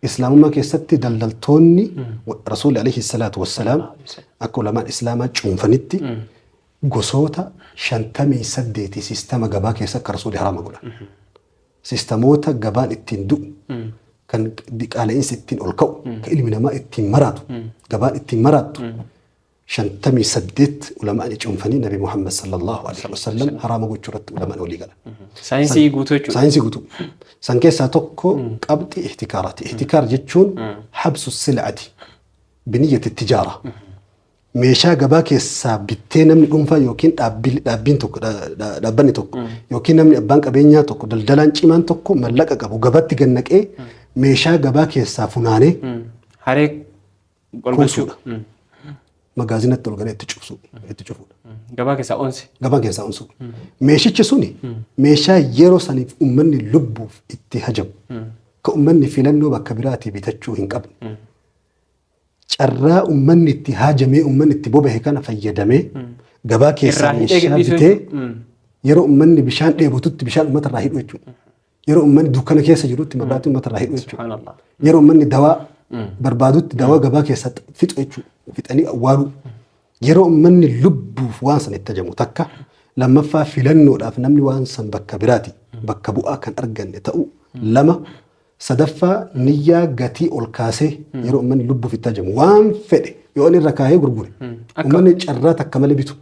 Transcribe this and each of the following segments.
إسلام ما كيستي دلدلتوني رسول عليه الصلاة والسلام أكو لما إسلام جونفنتي قصوتا شنتمي سديتي سيستم قبا كيسك رسول حرام أقولا سيستموتا قبان التندو كان ديك على إن ستين الكو كإلي من ما التين مراتو قبان التين مراتو شنتمي سديت ولما جونفني نبي محمد صلى الله عليه وسلم حرام أقول شرط ولما أولي قال ساينسي قوتو سانكيسا توكو قبضي احتكارات احتكار جتشون حبس السلعة بنية التجارة ميشا قبا كيسا بيتين نمني قنفا يوكين دابين توكو دابني توكو يوكين نمني أبانك أبينيا توكو دلدلان چيمان توكو ملقا قبو قبات تغنك ايه ميشا قبا كيسا فناني حريك كوسو مغازينة تلغاني اتشوفو قبا كيسا أنسو ميشي چسوني ميشا يرو سانيف أمني لبو اتهجم كأمني فلنو بكبراتي بيتچو هنقبن carraa ummanni itti haajamee ummanni itti bobahe kana fayyadamee gabaa keessaa meeshaa bitee yeroo ummanni bishaan dheebotutti bishaan uummata irraa hidhu jechuudha. Yeroo ummanni dukkana keessa jirutti mabiraatii uummata irraa hidhu jechuudha. Yeroo ummanni dawaa barbaadutti dawaa gabaa keessaa fixu jechuudha. Fixanii awwaalu. Yeroo ummanni lubbuuf waan san itti hajamu takka lammaffaa filannoodhaaf namni waan san bakka biraati bakka bu'aa kan arganne ta'u lama sadaffaa niyyaa gatii ol kaasee yeroo ummanni lubbuuf itti hajamu waan fedhe yoo inni irra kaahee gurgure ummanni carraa takka malee bitu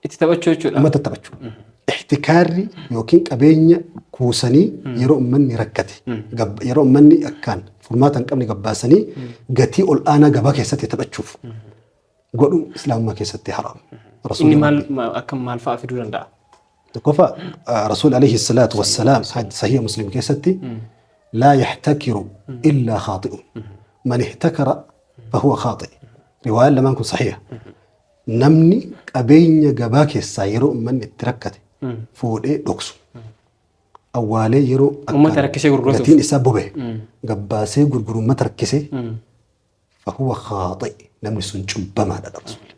itti taphachuu jechuudha. Uummata taphachuu. Ixtikaarri yookiin qabeenya kuusanii yeroo ummanni rakkate yeroo ummanni akkaan furmaata hin qabne gabbaasanii gatii ol aanaa gabaa keessatti taphachuuf godhu islaamummaa keessatti haraam. Inni maal fa'aa fiduu danda'a? Tokkoffaa rasuul alayhi salaatu wassalaam sahih muslim keessatti لا يحتكر إلا خاطئ من احتكر فهو خاطئ رواية لما نكون صحيح نمني أبين جباك السايرو من التركة فودي دوكسو أولي يرو وما تركسي غرغرو لكن إسابه به جباسي غرغرو ما تركسي فهو خاطئ نمني سنجب ما هذا الرسول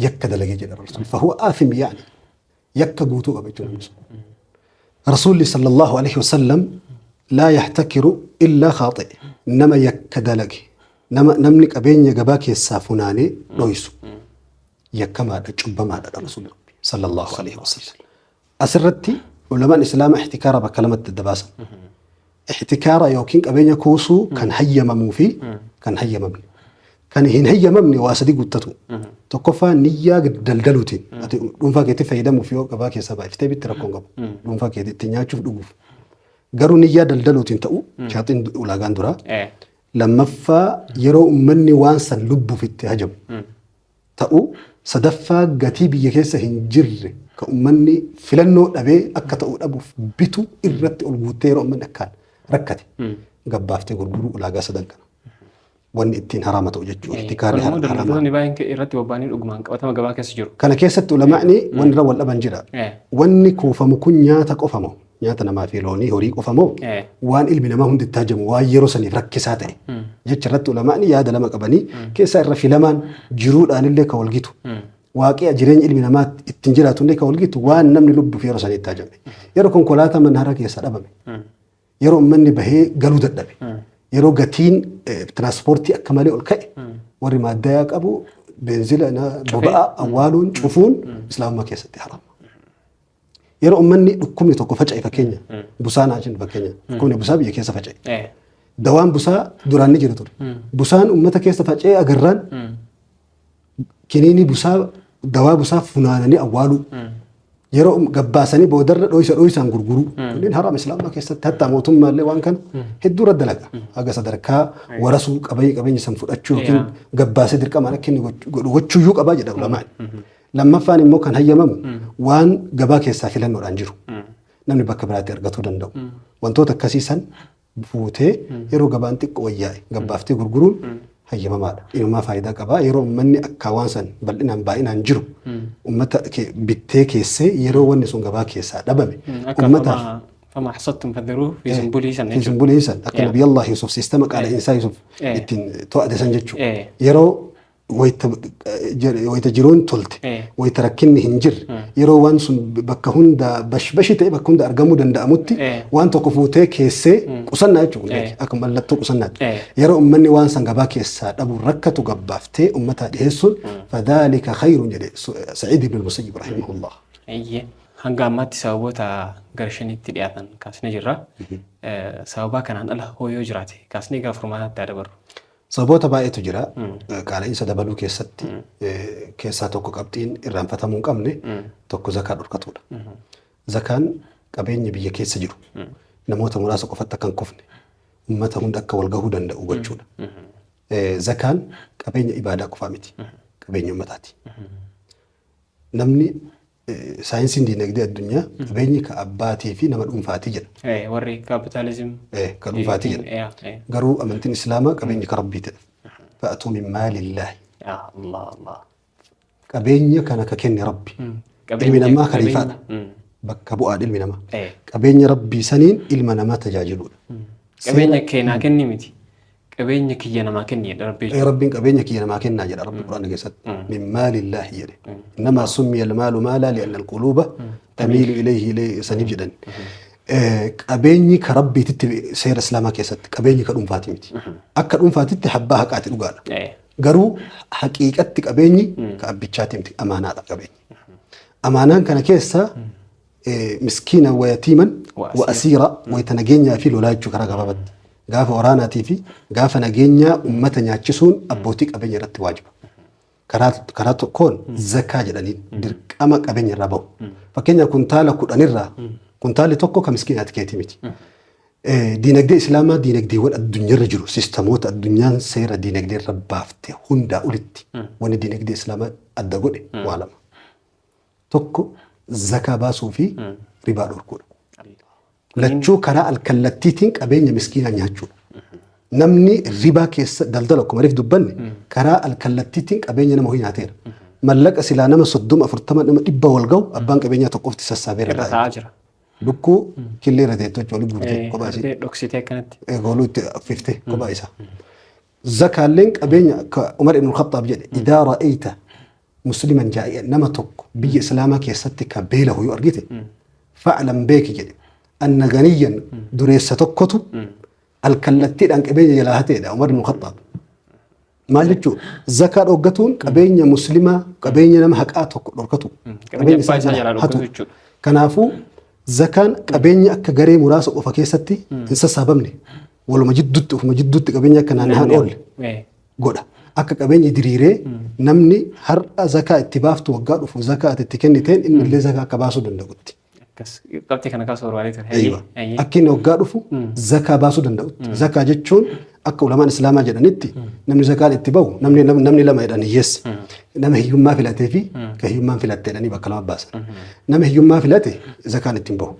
يكد لجيج الرسول فهو آثم يعني يكجوتو أبيتو رسول صلى الله عليه وسلم لا يحتكر إلا خاطئ إنما يكدلك نملك أبين يجباك السافناني رويسو يكما تجب ما هذا الرسول صلى الله عليه وسلم أسرتي علماء الإسلام احتكار بكلمة الدباسة احتكار يوكين أبين يكوسو كان هيا مموفي كان هيا ممني كان هيا ممني واسدي قطتو تقفى نية دلدلوتين دونفا كيتي فايدة مفيو جباك السبا افتبي تركون قبل دونفا كيتي تنيا شوف دوف garuu niyyaa daldaluutiin ta'u shaaxiin ulaagaan dura lammaffaa yeroo ummanni waan san lubbuuf itti hajamu ta'u sadaffaa gatii biyya keessa hin jirre ka ummanni filannoo dhabee akka ta'u dhabuuf bitu irratti ol guuttee yeroo ummanni akkaan rakkate gabbaaftee gurguruu ulaagaa sadan kana wanni ittiin haraama ta'u jechuudha. Ihtikaarri haraama. Baay'een irratti bobbaanii dhugumaan qabatama gabaa keessa jiru. Kana keessatti ulamaa'ni wanni irra wal dhaban jira. Wanni kuufamu kun nyaata qofamoo nyaata namaa fi loonii horii qofamoo waan ilmi namaa hundi itti hajamu waan yeroo saniif rakkisaa ta'e jecha irratti ulamaa'ni yaada lama qabanii keessaa irra filamaan jiruudhaan illee ka walgitu waaqii jireenya ilmi namaa ittiin jiraatu illee ka walgitu waan namni lubbuuf yeroo sanii itti hajame yeroo konkolaataa manhara keessa dhabame yeroo ummanni bahee galuu dadhabe yeroo gatiin tiraanspoortii akka malee ol ka'e warri maaddayaa qabu beenzila boba'aa awwaaluun cufuun islaamummaa keessatti haraama. Yeroo ummanni dhukkubni tokko faca'e fakkeenya busaan ajin fakkeenya dhukkubni busaa biyya keessa faca'e dawaan busaa duraan ni jira ture busaan ummata keessa faca'e agarraan kiniini busaa dawaa busaa funaananii awwaaluu yeroo gabbaasanii boodarra dho'isaan gurguruu kunneen haraam islaamummaa keessatti hatta mootummaallee waan kana hedduu irra dalaga haga sadarkaa warasuu qabeenya san fudhachuu yookiin gabbaasee dirqamaan akka inni gochuuyyuu qabaa jedha ulamaan. Lammaffaan immoo kan hayyamamu waan gabaa keessaa filannoodhaan jiru namni bakka biraatti argatuu danda'u wantoota akkasiisan fuutee yeroo gabaan xiqqoo wayyaa'e gabbaaftee gurguruun hayyamamaadha. Inumaa faayidaa qabaa yeroo uummanni akka waan san bal'inaan baay'inaan jiru uummata bittee keessee yeroo wanni sun gabaa keessaa dhabame uummataaf فما حصدتم فذروه في سنبله سن في سنبله سن أكن نبي الله يوسف سيستم قال إنسان يوسف إتين توأد سنجتشو يرو wayita jiruun tolte wayita rakkinni hin jirre yeroo waan sun bakka hunda bashbashi ta'e bakka hunda argamuu danda'amutti waan tokko fuutee keessee qusannaa jechuudha akka mallattoo qusannaatti yeroo ummanni waan san gabaa keessaa dhabu rakkatu gabbaaftee ummataa dhiyeessuun fadhaalika khayrun jedhe Sa'iid ibn al-Musayyib rahimahullah. Hanga ammaatti sababoota gara shaniitti dhiyaatan kaasnee jirra. Sababa kanaan ala hoo yoo jiraate kaasnee gara furmaataatti dabarru. Sababoota baay'eetu jira. Qaala'insa dabaluu keessatti keessaa tokko qabxiin irraanfatamuu hin qabne tokko zakaa dhorkatuudha. Zakaan qabeenya biyya keessa jiru namoota muraasa qofatti akka hin kufne uummata hunda akka wal gahuu danda'u gochuudha. Zakaan qabeenya ibaadaa qofaa miti. Qabeenya uummataati. Namni saayinsiin diinagdee addunyaa qabeenyi ka abbaatii fi nama dhuunfaatii jedha. Warri kaapitaalizim ka dhuunfaatii jedha. Garuu amantiin islaamaa qabeenyi ka rabbiiti. Fa'atuu min maalillaahi. Qabeenya kana ka kenne rabbi. Ilmi namaa khaliifaadha. Bakka bu'aa ilmi namaa. Qabeenya rabbii saniin ilma namaa tajaajiluudha. Qabeenya keenyaa kenni miti. Qabeenya kiyya namaa kenni jedha rabbi. Rabbiin qabeenya kiyya namaa kennaa jedha rabbi quraana keessatti. Min maalillaahi jedhe. Innamaa summiya almaalu maalaa li'anna alquluuba tamiilu ilayhi saniif jedhan. Qabeenyi ka rabbiititti seera islaamaa keessatti qabeenyi ka dhuunfaati miti. Akka dhuunfaatitti habbaa haqaati dhugaadha. Garuu haqiiqatti qabeenyi ka abbichaati miti amaanaadha qabeenyi. Amaanaan kana keessa miskiina wa yatiiman wa asiira wayita nageenyaa fi lolaa jechuu karaa gabaabatti. Gaafa waraanaatii fi gaafa nageenyaa ummata nyaachisuun abbootii qabeenya irratti waajiba. Karaa tokkoon zakaa jedhaniin dirqama qabeenya irraa bahu. Fakkeenyaaf kuntaala 10 irraa kuntaalli tokko ka miskiinaati keetii miti. Diinagdee islaamaa diinagdeewwan addunyaarra jiru siistamoota addunyaan seera diinagdee irra baafte hundaa olitti wanni diinagdee islaamaa adda godhe waa lama. Tokko zakaa baasuu fi ribaa dhorkuudha. Lachuu karaa alkallattiitiin qabeenya miskiinaa nyaachuudha. Namni ribaa keessa daldala akkuma mariif dubbanne karaa alkallattiitiin qabeenya nama ho'i nyaateera. Mallaqa silaa nama 30-40 nama 100 wal ga'u abbaan qabeenyaa tokkofti sassaabeera. Irra jira. Lukkuu killee irra teettoo jechuun waliin guutee kophaa isii. Dhoksitee akkanatti. Gooluu itti affiftee kophaa isaa. Zakaalleen qabeenya Umar ibn Khattaab jedhe idaa ra'ayta musliman jaa'i'a nama tokko biyya islaamaa keessatti ka beela hoyuu argite fa'alan beeki jedhe. Anna ganiyyan dureessa tokkotu alkallattiidhaan qabeenya jalaa hateedha Umar ibn Khattaab. Maal jechuudha? Zakaa dhoggatuun qabeenya muslimaa qabeenya nama haqaa tokko dhorkatu. Qabeenya abbaa isaa jalaa dhorkatu jechuudha. Kanaafuu zakaan qabeenya akka garee muraasa qofa keessatti hin sassaabamne waluma jidduutti ofuma jidduutti qabeenya akka naanna'an oolle godha. Akka qabeenyi diriiree namni har'a zakaa itti baaftu waggaa dhufu zakaa itti kenniteen inni illee zakaa akka baasuu danda'utti. Qabxii kana kaasuu barbaadee akka inni waggaa dhufu zakaa baasuu danda'utti. Zakaa jechuun akka ulamaan islaamaa jedhanitti namni zakaan itti bahu namni lama jedhan hiyyeessi. Nama hiyyummaa filatee fi ka hiyyummaan filattee jedhanii bakka lama baasan. Nama hiyyummaa filate zakaan ittiin bahu.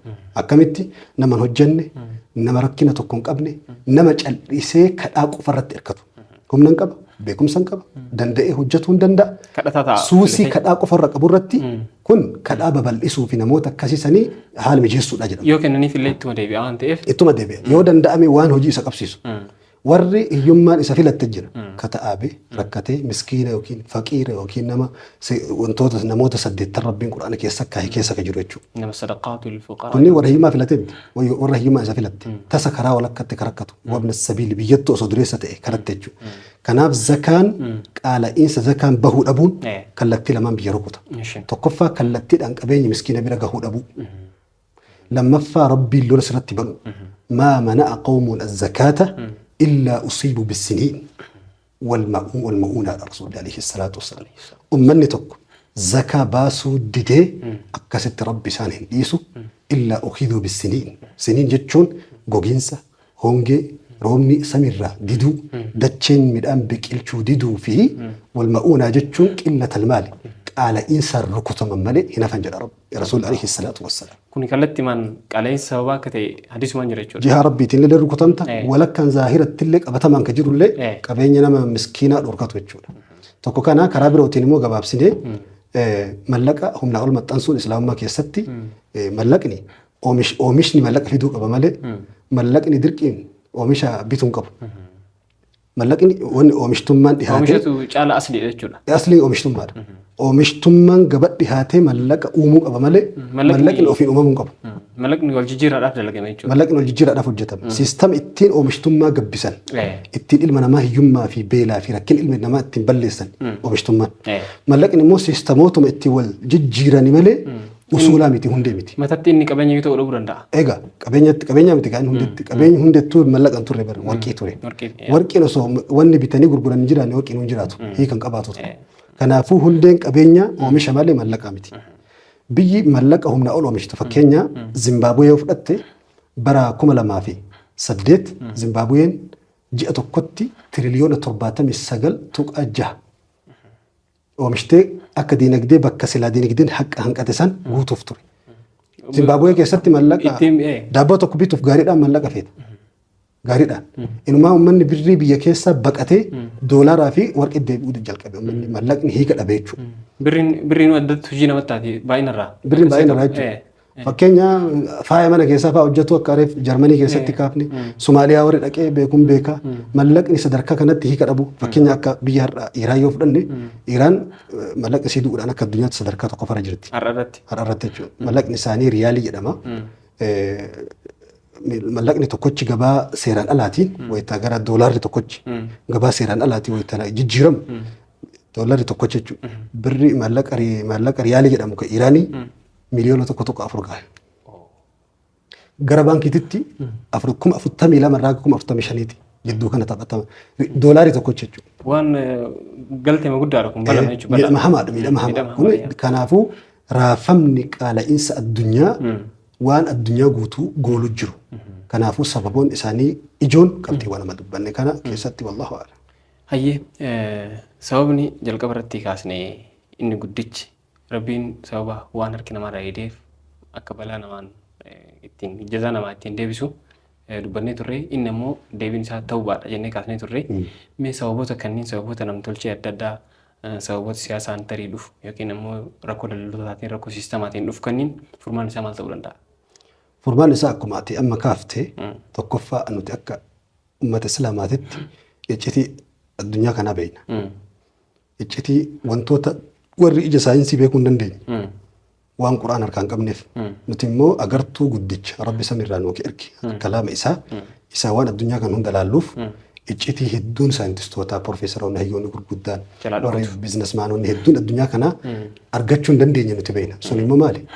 Akkamitti nama hin hojjenne, nama rakkina tokko hin qabne, nama cal'isee kadhaa qofa irratti hirkatu. Humna hin qaba, beekumsa hin qaba, danda'ee hojjetuu hin danda'a. Suusii kadhaa qofa irra qabu irratti kun kadhaa babal'isuu fi namoota akkasiisanii haala mijeessuudha jedhama. Yoo kennaniif illee ittuma deebi'a waan ta'eef. Ittuma deebi'a. Yoo danda'ame waan hojii isa qabsiisu. Warri hiyyummaan isa filatte jira. Kata'aabee rakkatee miskiina yookiin faqiira yookiin nama wantoota namoota 8 rabbiin quraana keessa kaa'e keessa ka jiru jechuudha. Nama sadaqaatu lilfuqaraa. Kunni warra hiyyummaa filatee miti. Warra hiyyummaa isa filatte. Tasa karaa walakkatti karakkatu. Wabna sabiili biyyattuu osoo dureessa ta'e karatte jechuudha. Kanaaf zakaan qaala'insa zakaan bahuu dhabuun kallattii lamaan biyya rukuta. Tokkoffaa kallattiidhaan qabeenya miskiina bira gahuu dhabuu. Lammaffaa rabbiin lola sirratti banu. Maa mana'a qawmuun az-zakaata إلا أصيبوا بالسنين والمؤونة رسول الله عليه الصلاة والسلام أمني تك زكاة باسو ديدي أكست ربي سانهن إيسو إلا أخذوا بالسنين سنين جتشون غوغينسا هونجي رومي سميرا ديدو دتشين مدام بكيلشو ديدو فيه والمؤونة جتشون قلة المال على إنسان ركوت من ملئ هنا فنجر رب رسول عليه الصلاة والسلام كوني كلت من عليه سبب كتي حديث من جريتشون جها ربي تنلي الركوتامتا ولك كان ظاهرة تلك أبتا من كجرو اللي كبيني نما مسكينة ركوت وجود تكو كان كرابر وتنمو جباب سنة ملك هم نقول ما تنسون إسلام ما كيستي ملكني أو مشني ملك في دوك أبا ملئ ملكني دركين ومشى بيتون قبل mallaqni wanni oomishtummaan dhihaate Oomishatu caala asliidha jechuudha. asliin oomishtummaadha. Oomishtummaan gabaa dhihaatee mallaqa uumuu qaba malee mallaqni ofiin uumamuu qabu. Mallaqni wal jijjiiraadhaaf dalagame jechuudha. Mallaqni wal jijjiiraadhaaf hojjetama. Siistam ittiin oomishtummaa gabbisan ittiin ilma namaa hiyyummaa fi beelaa fi rakkina ilma namaa ittiin balleessan oomishtummaan. Mallaqni immoo siistamootuma ittiin wal jijjiirani malee usuulaa miti hundee miti. Matatti inni qabeenya yoo ta'u dhabuu danda'a. Egaa qabeenya miti kan hundeetti qabeenya hundettuu mallaqan turre bara warqii ture. Warqiin osoo wanni bitanii gurguran hin jiraanne warqiin hin jiraatu hiikan qabaatu ture. Kanaafuu hundeen qabeenya oomisha malee mallaqa miti. Biyyi mallaqa humna ol oomishtu fakkeenya Zimbaabuwee yoo fudhatte bara 2008 Zimbaabuween ji'a tokkotti tiriliyoona 79.6 oomishtee akka diinagdee bakka silaa diinagdeen haqa hanqate san guutuuf ture. Zimbaabuwee keessatti mallaqa daabboo tokko bituuf gaariidhaan mallaqa feeta. Gaariidhaan. Inumaa uummanni birrii biyya keessaa baqatee doolaaraa fi warqii deebi'uu jalqabe uummanni mallaqni hiika dhabe jechuudha. Birriin addatti hojii namatti taati baay'inarraa. Birriin baay'inarraa jechuudha. Fakkeenya faaya mana keessaa fa'aa hojjetu akka reef Jarmanii keessatti kaafne Somaaliyaa warri dhaqee beekuun beeka mallaqni sadarkaa kanatti hiika dhabu fakkeenya akka biyya har'a Iraan yoo fudhanne Iraan mallaqni isii du'uudhaan akka addunyaatti sadarkaa tokko fara jirti. Har'arratti jechuudha. Mallaqni isaanii riyaalii jedhama. Mallaqni tokkochi gabaa seeraan alaatiin wayitaa gara doolaarri tokkochi gabaa seeraan alaatiin wayitaa jijjiiramu doolaarri tokkochi jechuudha. Birri mallaqa riyaalii jedhamu kan Iraanii miliyoona tokko afur gahe. Gara baankiititti 42,000 irraa 45,000 jidduu kana taphatama. Doolaarri tokkochi jechuudha. Waan galteema guddaadha kun balama jechuudha. Miidhama hamaadha miidhama hamaa. Kanaafuu raafamni qaala'insa addunyaa waan addunyaa guutuu goolu jiru. Kanaafuu sababoon isaanii ijoon qabxiiwwan nama dubbanne kana keessatti wallahu a'lam. Hayyee sababni jalqaba irratti kaasne inni guddichi Rabbiin sababa waan harki namaa raayideef akka balaa namaan ittiin jazaa namaa ittiin deebisu dubbannee turre inni immoo deebiin isaa ta'uu baadha jennee kaasnee turre mee sababoota kanneen sababoota namtolchee adda addaa sababoota siyaasaan tarii dhufu yookiin immoo rakkoo daldaltootaatiin rakkoo siistamaatiin dhufu kanneen furmaan isaa maal ta'uu danda'a? Furmaan isaa akkuma ati amma kaaftee tokkoffaa nuti akka uummata islaamaatitti iccitii addunyaa kanaa beekna. Iccitii wantoota warri ija saayinsii beekuu hin dandeenye waan quraan harkaan qabneef nuti immoo agartuu guddicha rabbi samiirraa nuuf erge kalaama isaa waan addunyaa kan hunda laalluuf iccitii hedduun saayintistoota piroofeesaroonni hayyoonni gurguddaan warri biizinasmaanonni hedduun addunyaa kanaa argachuu hin dandeenye nuti beekna. Sun immoo maali?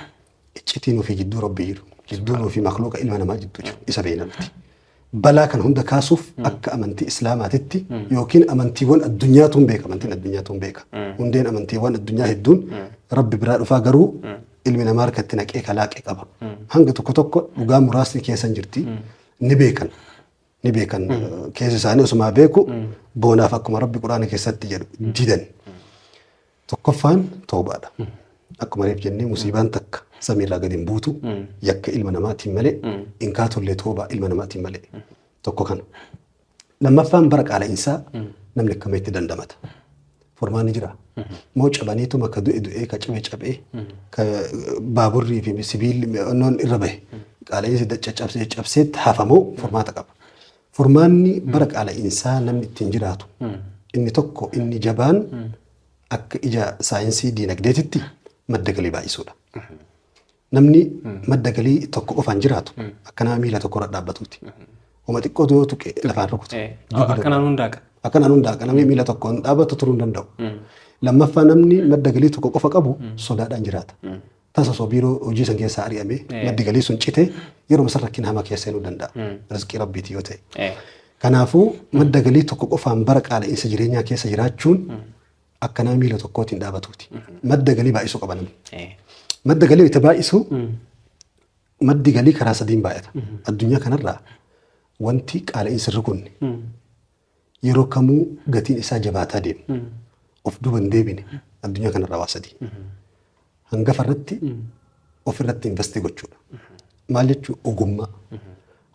Iccitii nuufi jidduu rabbi jiru jidduu nuufi makluuqa ilma namaa jidduu jiru isa beekna nuti. Balaa kan hunda kaasuuf akka amantii islaamaatitti yookiin amantiiwwan addunyaatuun beeka amantiin addunyaatuun beeka. Hundeen amantiiwwan addunyaa hedduun rabbi biraa dhufaa garuu ilmi namaa harkatti naqee kalaaqee qaba. Hanga tokko tokko dhugaa muraasni keessa jirti ni beekan keessa isaanii osuma beeku boonaaf akkuma rabbi quraana keessatti jedhu didan. Tokkoffaan toobaadha. Akkuma reef jennee musiibaan takka samiirraa gadi hin buutu yakka ilma namaatiin malee inkaatollee toobaa ilma namaatiin malee tokko kana. Lammaffaan bara qaala'insaa namni akkamitti dandamata. Furmaan ni jira. Moo cabaniituma ka du'e ka cabee ka baaburrii fi sibiilli onnoon irra bahe qaala'insi cabseetti hafamoo furmaata qaba. Furmaanni bara qaala'insaa namni ittiin jiraatu inni tokko inni jabaan akka ija saayinsii diinagdeetitti madda galii baay'isuudha. Namni madda galii tokko qofaan jiraatu akka nama miila tokko irra dhaabbatuuti. Uma xiqqoo yoo tuqe lafaan rukutu. Akkanaan hundaaqa. Akkanaan hundaaqa namni miila tokkoon dhaabbatu turuu hin danda'u. Lammaffaa namni madda galii tokko qofa qabu sodaadhaan jiraata. Tasa osoo biiroo hojii san keessaa ari'amee maddi galii sun citee yeroo san rakkina hamaa keessa seenuu danda'a. Rizqii rabbiiti yoo ta'e. Kanaafuu madda galii tokko qofaan bara qaala'insa jireenyaa keessa jiraachuun akka nama miila tokkootiin dhaabatuuti. Madda galii baay'isuu qaba namni. Madda galii itti baay'isu maddi galii karaa sadiin baay'ata. Addunyaa kanarraa wanti qaala'insa irra kunne yeroo kamuu gatiin isaa jabaataa deemu. Of duuba hin deebine addunyaa kanarraa waa sadii. Hangafa irratti ofirratti investii gochuudha. Maal jechuun ogummaa.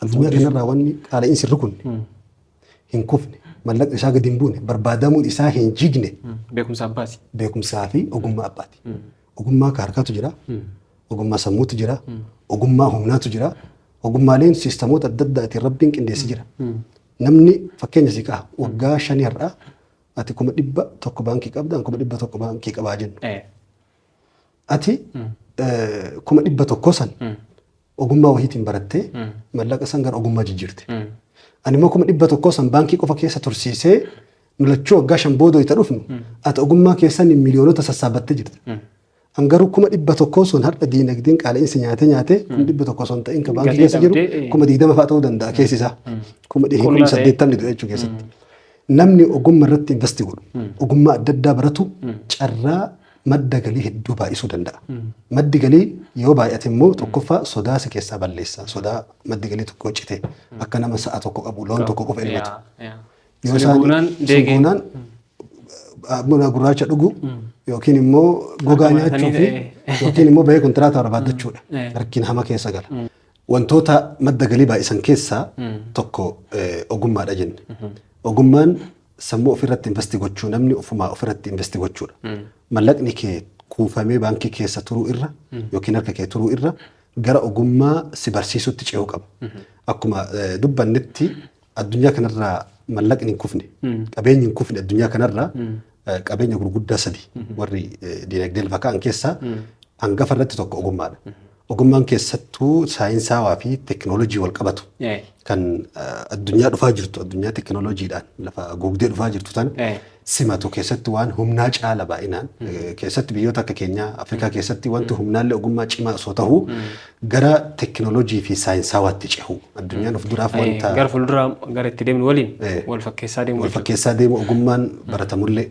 Addunyaa kanarraa wanni qaala'insi irra kunne hin kufne mallaqni isaa gadi hin buune barbaadamuun isaa hin jigne. Beekumsa abbaati. Beekumsaa fi ogummaa abbaati. Ogummaa ka harkaatu jira. Ogummaa sammuutu jira. Ogummaa humnaatu jira. Ogummaaleen siistamoota adda addaatiin rabbiin qindeessi jira. namni fakkeenya si qaba waggaa 5 irraa ati 100 baankii qabda 100 baankii qabaa jennu. Ati 100 san ogummaa wahiitiin barattee mallaqa san gara ogummaa jijjiirte. Ani immoo 100 san baankii qofa keessa tursiisee nu lachuu waggaa 5 booda itti dhufnu ati ogummaa keessan miliyoonota sassaabattee jirta. Angaruu 100 sun har'a diinagdeen qaala'insi nyaatee 100 sun ta'in ka baankii keessa jiru 20 fa'aa ta'uu danda'a keessi isaa 80 jechuu keessatti. Namni ogummaa irratti investi godhu ogummaa adda addaa baratu carraa madda galii hedduu baay'isuu danda'a. Maddi galii yoo baay'ate immoo tokkoffaa sodaa si keessaa balleessa. Sodaa maddi galii tokko cite akka nama sa'a tokko qabu loon tokko qofa elmatu. Yoo isaan suguunaan buna gurraacha dhugu yookiin immoo gogaa nyaachuu fi yookiin immoo bahee kontiraataa barbaaddachuudha. Rakkina hama keessa gala. Wantoota madda galii baay'isan keessaa tokko ogummaadha jenne. Ogummaan sammuu ofirratti investi gochuu namni ofumaa ofirratti investi gochuudha. Mallaqni kee kuufamee baankii keessa turuu irra yookiin harka kee turuu irra gara ogummaa si barsiisutti ce'uu qaba. Akkuma dubbannetti addunyaa kanarraa mallaqni hin kufne qabeenyi hin kufne addunyaa kanarraa qabeenya gurguddaa 3 warri diinagdee lafa ka'an keessaa hangafa irratti tokko ogummaadha. Ogummaan keessattuu saayinsaawaa fi teekinooloojii wal qabatu kan addunyaa dhufaa jirtu addunyaa teekinooloojiidhaan lafa gugdee dhufaa jirtu tan simatu keessatti waan humnaa caala baay'inaan keessatti biyyoota akka keenyaa Afrikaa keessatti wanti humnaallee ogummaa cimaa osoo ta'u gara teekinooloojii fi saayinsaawaatti cehu addunyaan of duraaf wanta gara fuulduraa gara itti deemnu waliin wal fakkeessaa deemu ogummaan baratamullee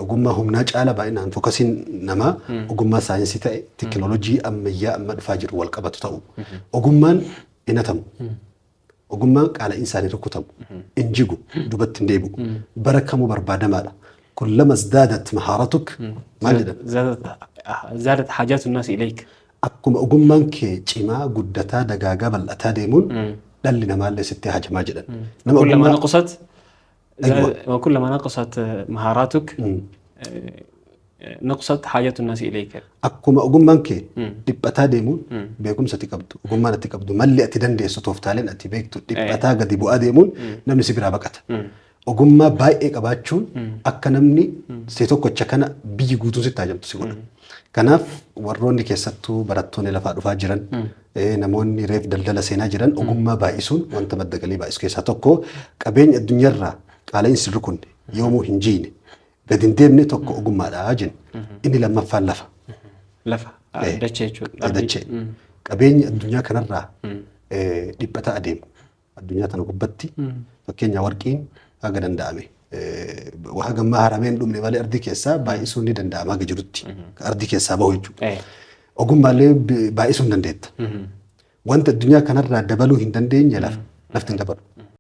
ogummaa humnaa caala baay'inaan fookasiin namaa ogummaa saayinsii ta'e teekinooloojii ammayyaa amma dhufaa jiru wal qabatu ta'u ogummaan inatamu. Ogummaan qaala'insaanii rukutamu injigu dubatti hin deebi'u bara kamuu barbaadamaadha. Kullama zdaadat mahaaratuk maal jedhan? Zaadat haajaatu naasi ilayk. Akkuma ogummaan kee cimaa guddataa dagaagaa bal'ataa deemuun dhalli namaallee sitti hajamaa jedhan. وكلما نقصت مهاراتك نقصت حاجة الناس إليك. أكما أقوم كي دبتا ديمون بيقوم ستكبدو أقوم ما نتكبدو ملي أتدندي ستوفتالين أتي بيكتو دبتا قد يبقى ديمون نمني سبرا بقت أقوم ما بايك أباتشون أكا نمني سيتوكو تشكنا بيجي قوتو ستاجمتو سيقول كناف وروني كيستو براتوني لفا رفا جران نموني ريف دلدل سينا جران أقوم ما بايسون وانت مدق لي بايس كيساتوكو كابين الدنيا را قالين سركون يومو هنجيني بدين ديمني توكو ogummaadha jen inni lammaffaan lafa dachee jechuudha dachee qabeenya addunyaa kanarraa dhiphata adeemu addunyaa tana gubbatti fakkeenya warqiin haga danda'ame haga ammaa harameen dhumne malee ardii keessaa baay'isuun ni danda'ama haga jirutti ardii keessaa bahu jechuudha ogummaallee baay'isuun dandeetta wanta addunyaa kanarraa dabaluu hin dandeenye lafti hin dabalu